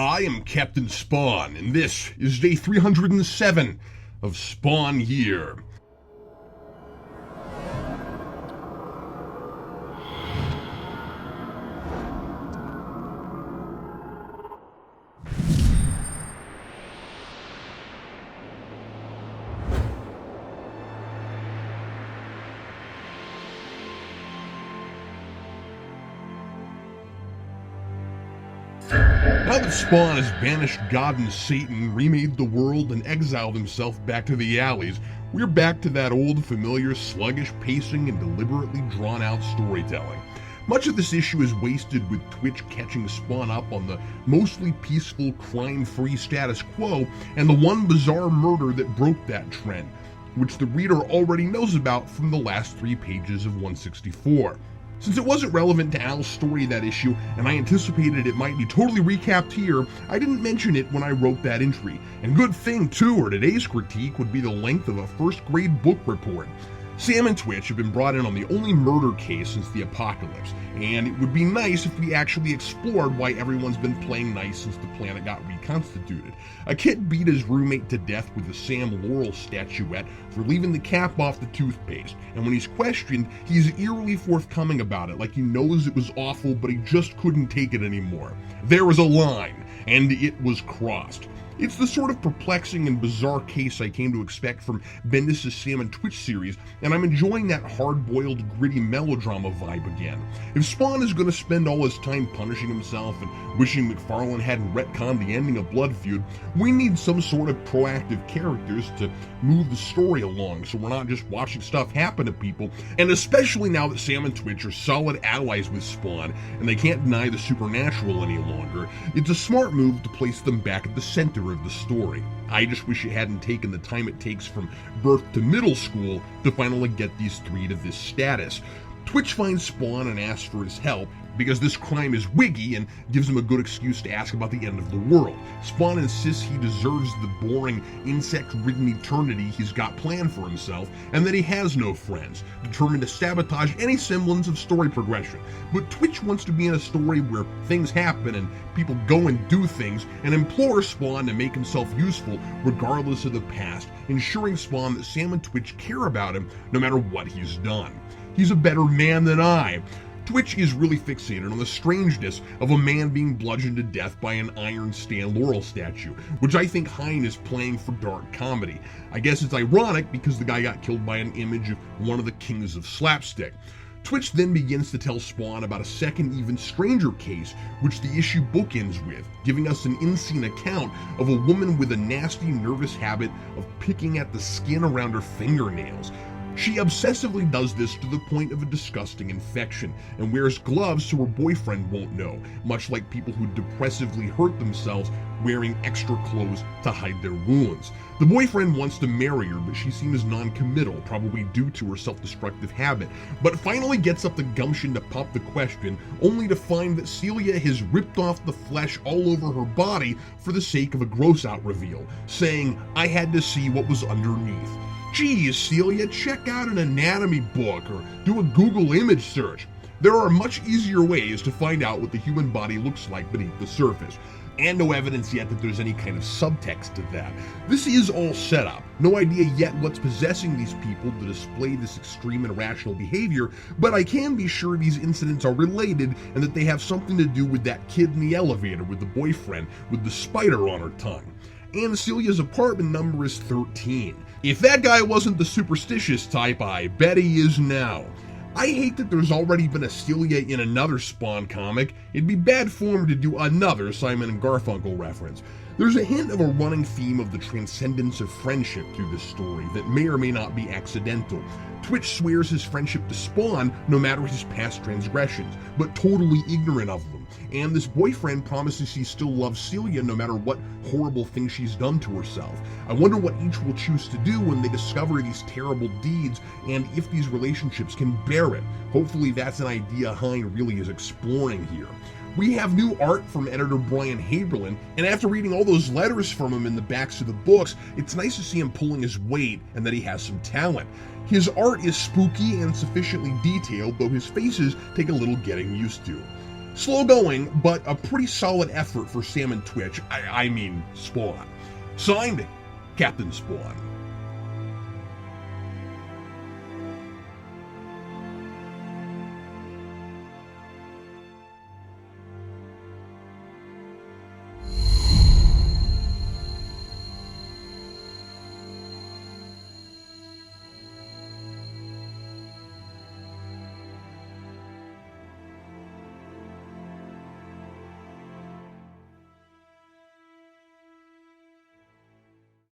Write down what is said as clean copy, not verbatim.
I am Captain Spawn, and this is day 307 of Spawn Year. Now that Spawn has banished God and Satan, remade the world, and exiled himself back to the alleys, we're back to that old, familiar, sluggish pacing and deliberately drawn-out storytelling. Much of this issue is wasted with Twitch catching Spawn up on the mostly peaceful, crime-free status quo and the one bizarre murder that broke that trend, which the reader already knows about from the last 3 pages of 164. Since it wasn't relevant to Al's story that issue, and I anticipated it might be totally recapped here, I didn't mention it when I wrote that entry. And good thing too, or today's critique would be the length of a first grade book report. Sam and Twitch have been brought in on the only murder case since the apocalypse, and it would be nice if we actually explored why everyone's been playing nice since the planet got reconstituted. A kid beat his roommate to death with a Sam Laurel statuette for leaving the cap off the toothpaste, and when he's questioned, he's eerily forthcoming about it, like he knows it was awful but he just couldn't take it anymore. There was a line, and it was crossed. It's the sort of perplexing and bizarre case I came to expect from Bendis' Sam and Twitch series, and I'm enjoying that hard-boiled, gritty melodrama vibe again. If Spawn is going to spend all his time punishing himself and wishing McFarlane hadn't retconned the ending of Blood Feud, we need some sort of proactive characters to move the story along so we're not just watching stuff happen to people, and especially now that Sam and Twitch are solid allies with Spawn and they can't deny the supernatural any longer, it's a smart move to place them back at the center of the story. I just wish it hadn't taken the time it takes from birth to middle school to finally get these 3 to this status. Twitch finds Spawn and asks for his help because this crime is wiggy and gives him a good excuse to ask about the end of the world. Spawn insists he deserves the boring, insect-ridden eternity he's got planned for himself, and that he has no friends, determined to sabotage any semblance of story progression. But Twitch wants to be in a story where things happen and people go and do things, and implores Spawn to make himself useful regardless of the past, ensuring Spawn that Sam and Twitch care about him no matter what he's done. He's a better man than I. Twitch is really fixated on the strangeness of a man being bludgeoned to death by an iron Stan Laurel statue, which I think Hine is playing for dark comedy. I guess it's ironic because the guy got killed by an image of one of the kings of slapstick. Twitch then begins to tell Spawn about a second, even stranger case, which the issue bookends with, giving us an in-scene account of a woman with a nasty, nervous habit of picking at the skin around her fingernails. She obsessively does this to the point of a disgusting infection, and wears gloves so her boyfriend won't know, much like people who depressively hurt themselves wearing extra clothes to hide their wounds. The boyfriend wants to marry her, but she seems non-committal, probably due to her self-destructive habit, but finally gets up the gumption to pop the question, only to find that Celia has ripped off the flesh all over her body for the sake of a gross-out reveal, saying, "I had to see what was underneath." Geez, Celia, check out an anatomy book or do a Google image search. There are much easier ways to find out what the human body looks like beneath the surface, and no evidence yet that there's any kind of subtext to that. This is all set up. No idea yet what's possessing these people to display this extreme and irrational behavior, but I can be sure these incidents are related and that they have something to do with that kid in the elevator with the boyfriend with the spider on her tongue. And Celia's apartment number is 13. If that guy wasn't the superstitious type, I bet he is now. I hate that there's already been a Celia in another Spawn comic. It'd be bad form to do another Simon and Garfunkel reference. There's a hint of a running theme of the transcendence of friendship through this story that may or may not be accidental. Twitch swears his friendship to Spawn no matter his past transgressions, but totally ignorant of them. And this boyfriend promises he still loves Celia no matter what horrible thing she's done to herself. I wonder what each will choose to do when they discover these terrible deeds and if these relationships can bear it. Hopefully that's an idea Hine really is exploring here. We have new art from editor Brian Haberlin, and after reading all those letters from him in the backs of the books, it's nice to see him pulling his weight and that he has some talent. His art is spooky and sufficiently detailed, though his faces take a little getting used to. Slow going, but a pretty solid effort for Sam and Twitch. I mean, Spawn. Signed, Captain Spawn.